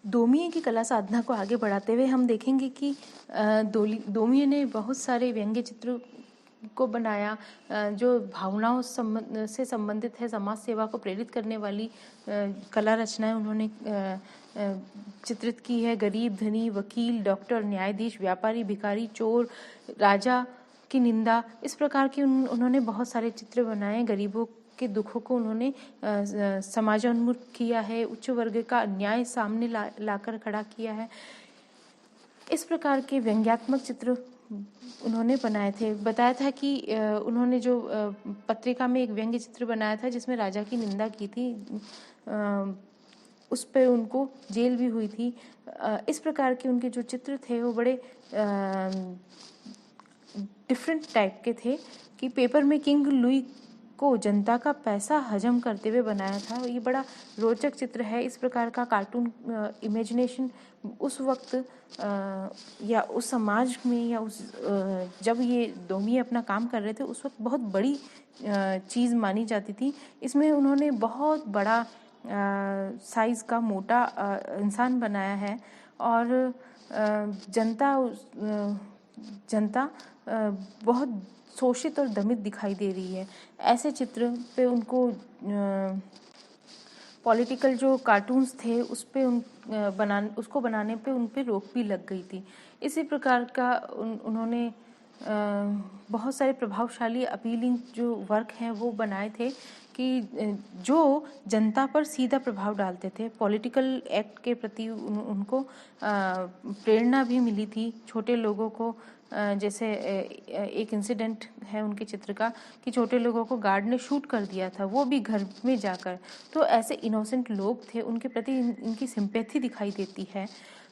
डोमिये की कला साधना को आगे बढ़ाते हुए हम देखेंगे कि डोमिये ने बहुत सारे व्यंग्य चित्र को बनाया जो भावनाओं से संबंधित है। समाज सेवा को प्रेरित करने वाली कला रचनाएं उन्होंने चित्रित की है। गरीब, धनी, वकील, डॉक्टर, न्यायाधीश, व्यापारी, भिखारी, चोर, राजा की निंदा, इस प्रकार के उन्होंने बहुत सारे चित्र बनाए। गरीबों के दुखों को उन्होंने समाजोन्मुख किया है। उच्च वर्ग का अन्याय सामने लाकर खड़ा किया है। इस प्रकार के व्यंग्यात्मक चित्र उन्होंने बनाए थे। बताया था कि उन्होंने जो पत्रिका में एक व्यंग्य चित्र बनाया था जिसमें राजा की निंदा की थी, उस पे उनको जेल भी हुई थी। इस प्रकार के उनके जो चित्र थे वो बड़े डिफरेंट टाइप के थे कि पेपर में किंग लुई को जनता का पैसा हजम करते हुए बनाया था। ये बड़ा रोचक चित्र है। इस प्रकार का कार्टून इमेजिनेशन उस वक्त या उस समाज में या उस जब ये डोमिये अपना काम कर रहे थे उस वक्त बहुत बड़ी चीज़ मानी जाती थी। इसमें उन्होंने बहुत बड़ा साइज़ का मोटा इंसान बनाया है और जनता बहुत शोषित और दमित दिखाई दे रही है। ऐसे चित्र पे उनको पॉलिटिकल जो कार्टून्स थे उसको बनाने पे उन पे रोक भी लग गई थी। इसी प्रकार का उन्होंने बहुत सारे प्रभावशाली अपीलिंग जो वर्क हैं वो बनाए थे कि जो जनता पर सीधा प्रभाव डालते थे। पॉलिटिकल एक्ट के प्रति उनको प्रेरणा भी मिली थी। छोटे लोगों को जैसे एक इंसिडेंट है उनके चित्र का कि छोटे लोगों को गार्ड ने शूट कर दिया था, वो भी घर में जाकर। तो ऐसे इनोसेंट लोग थे, उनके प्रति इनकी सिंपैथी दिखाई देती है।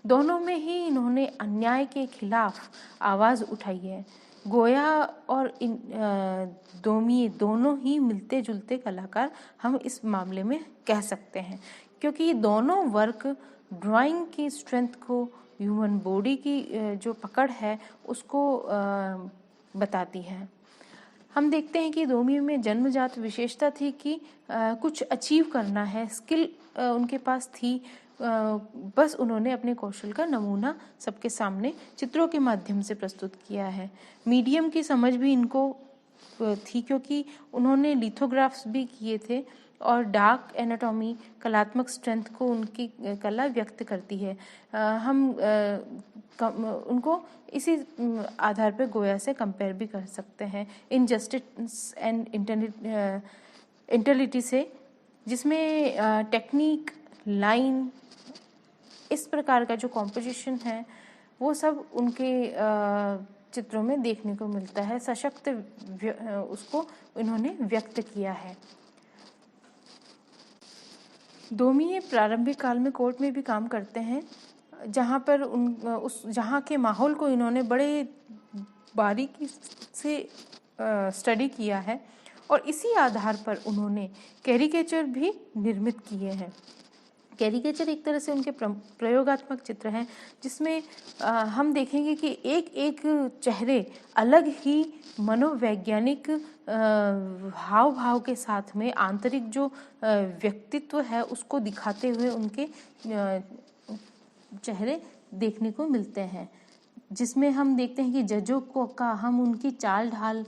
दोनों में ही इन्होंने अन्याय के खिलाफ आवाज़ उठाई है। गोया और डोमिये दोनों ही मिलते जुलते कलाकार हम इस मामले में कह सकते हैं, क्योंकि ये दोनों वर्क ड्राइंग की स्ट्रेंथ को, ह्यूमन बॉडी की जो पकड़ है उसको बताती है। हम देखते हैं कि डोमिये में जन्मजात विशेषता थी कि कुछ अचीव करना है, स्किल उनके पास थी। बस उन्होंने अपने कौशल का नमूना सबके सामने चित्रों के माध्यम से प्रस्तुत किया है। मीडियम की समझ भी इनको थी क्योंकि उन्होंने लिथोग्राफ्स भी किए थे और डार्क एनाटॉमी कलात्मक स्ट्रेंथ को उनकी कला व्यक्त करती है। हम उनको इसी आधार पर गोया से कंपेयर भी कर सकते हैं इनजस्टिस एंड इंटेलिटी से, जिसमें टेक्निक, लाइन, इस प्रकार का जो कॉम्पोजिशन है वो सब उनके चित्रों में देखने को मिलता है। सशक्त उसको इन्होंने व्यक्त किया है। डोमिये प्रारंभिक काल में कोर्ट में भी काम करते हैं, जहाँ पर जहाँ के माहौल को इन्होंने बड़े बारीकी से स्टडी किया है और इसी आधार पर उन्होंने कैरिकेचर भी निर्मित किए हैं। कैरिकेचर एक तरह से उनके प्रयोगात्मक चित्र हैं जिसमें हम देखेंगे कि एक एक चेहरे अलग ही मनोवैज्ञानिक हाव भाव के साथ में आंतरिक जो व्यक्तित्व है उसको दिखाते हुए उनके चेहरे देखने को मिलते हैं, जिसमें हम देखते हैं कि जजों का हम उनकी चाल ढाल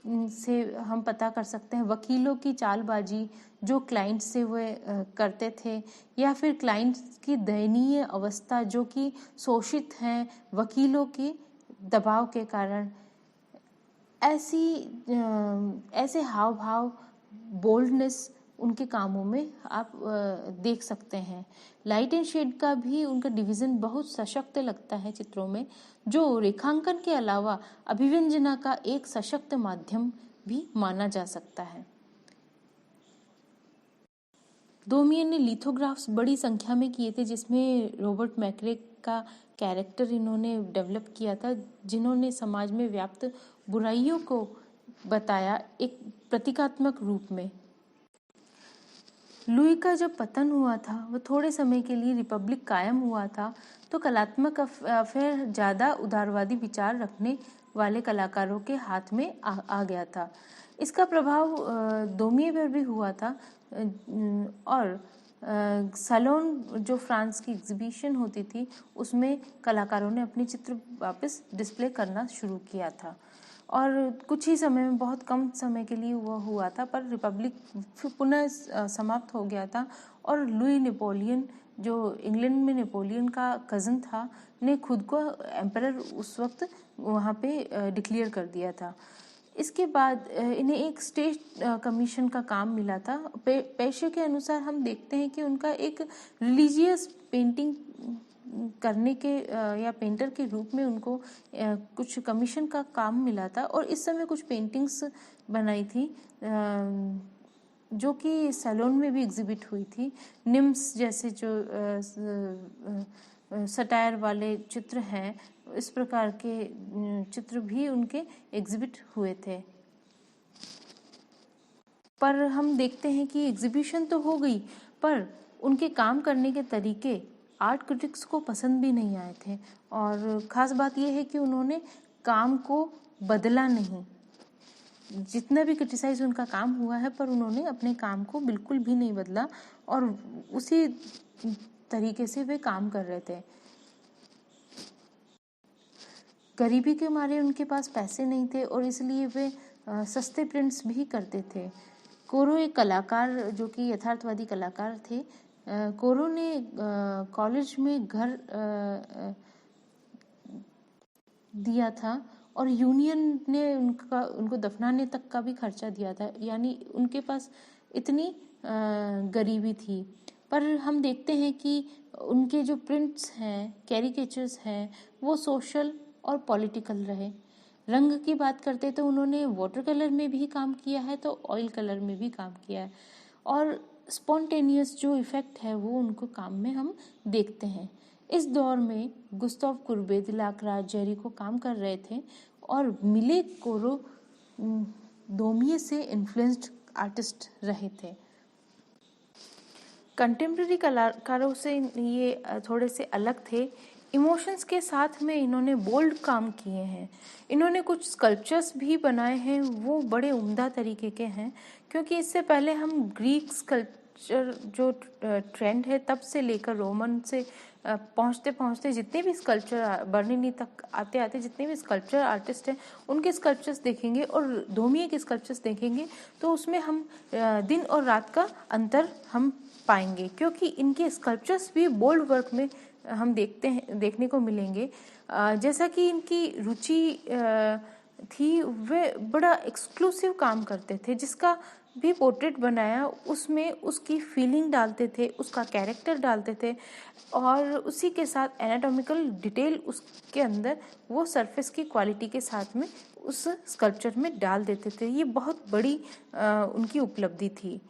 से हम पता कर सकते हैं। वकीलों की चालबाजी जो क्लाइंट से वे करते थे, या फिर क्लाइंट्स की दयनीय अवस्था जो कि शोषित हैं वकीलों के दबाव के कारण, ऐसे हाव भाव, बोल्डनेस उनके कामों में आप देख सकते हैं। लाइट एंड शेड का भी उनका डिवीज़न बहुत सशक्त लगता है चित्रों में, जो रेखांकन के अलावा अभिव्यंजना का एक सशक्त माध्यम भी माना जा सकता है। डोमिये ने लिथोग्राफ्स बड़ी संख्या में किए थे, जिसमें रॉबर्ट मैकरे का कैरेक्टर इन्होंने डेवलप किया था, जिन्होंने समाज में व्याप्त बुराइयों को बताया एक प्रतीकात्मक रूप में। लुई का जब पतन हुआ था, वह थोड़े समय के लिए रिपब्लिक कायम हुआ था, तो कलात्मक अफेयर ज़्यादा उदारवादी विचार रखने वाले कलाकारों के हाथ में आ गया था। इसका प्रभाव डोमिये पर भी हुआ था और सैलोन जो फ्रांस की एग्जीबिशन होती थी उसमें कलाकारों ने अपने चित्र वापस डिस्प्ले करना शुरू किया था और कुछ ही समय में, बहुत कम समय के लिए वह हुआ था, पर रिपब्लिक पुनः समाप्त हो गया था और लुई नेपोलियन, जो इंग्लैंड में नेपोलियन का कज़न था, ने खुद को एम्परर उस वक्त वहाँ पे डिक्लेयर कर दिया था। इसके बाद इन्हें एक स्टेट कमीशन का काम मिला था। पेशे के अनुसार हम देखते हैं कि उनका एक रिलीजियस पेंटिंग करने के या पेंटर के रूप में उनको कुछ कमीशन का काम मिला था और इस समय कुछ पेंटिंग्स बनाई थी जो कि सैलोन में भी एग्जिबिट हुई थी। निम्स जैसे जो सटायर वाले चित्र हैं, इस प्रकार के चित्र भी उनके एग्जिबिट हुए थे। पर हम देखते हैं कि एग्जीबिशन तो हो गई, पर उनके काम करने के तरीके आर्ट क्रिटिक्स को पसंद भी नहीं आए थे और ख़ास बात यह है कि उन्होंने काम को बदला नहीं। जितना भी क्रिटिसाइज उनका काम हुआ है, पर उन्होंने अपने काम को बिल्कुल भी नहीं बदला और उसी तरीके से वे काम कर रहे थे। गरीबी के मारे उनके पास पैसे नहीं थे और इसलिए वे सस्ते प्रिंट्स भी करते थे। कोरो एक कलाकार जो कि यथार्थवादी कलाकार थे। कोरो ने कॉलेज में घर दिया था और यूनियन ने उनको दफनाने तक का भी खर्चा दिया था, यानी उनके पास इतनी गरीबी थी। पर हम देखते हैं कि उनके जो प्रिंट्स हैं, कैरिकेचर्स हैं, वो सोशल और पॉलिटिकल रहे। रंग की बात करते तो उन्होंने वाटर कलर में भी काम किया है, तो ऑयल कलर में भी काम किया है और स्पॉन्टेनियस जो इफ़ेक्ट है वो उनको काम में हम देखते हैं। इस दौर में गुस्ताव कुर्बे, दिलाकराज, जेरिको काम कर रहे थे और मिले कोरो दोमिये से इन्फ्लुएंस्ड आर्टिस्ट रहे थे। कंटेम्प्रेरी कलाकारों से ये थोड़े से अलग थे। इमोशंस के साथ में इन्होंने बोल्ड काम किए हैं। इन्होंने कुछ स्कल्पचर्स भी बनाए हैं, वो बड़े उम्दा तरीके के हैं, क्योंकि इससे पहले हम ग्रीक स्कल्पचर जो ट्रेंड है तब से लेकर रोमन से पहुँचते पहुँचते जितने भी स्कल्पचर बर्निनी तक आते आते जितने भी स्कल्पचर आर्टिस्ट हैं उनके स्कल्पचर्स देखेंगे और दोमिये के स्कल्पचर्स देखेंगे तो उसमें हम दिन और रात का अंतर हम पाएंगे, क्योंकि इनके स्कल्पचर्स भी बोल्ड वर्क में हम देखने को मिलेंगे। जैसा कि इनकी रुचि थी, वे बड़ा एक्सक्लूसिव काम करते थे। जिसका भी पोर्ट्रेट बनाया उसमें उसकी फीलिंग डालते थे, उसका कैरेक्टर डालते थे और उसी के साथ एनाटॉमिकल डिटेल उसके अंदर वो सरफेस की क्वालिटी के साथ में उस स्कल्पचर में डाल देते थे। ये बहुत बड़ी उनकी उपलब्धि थी।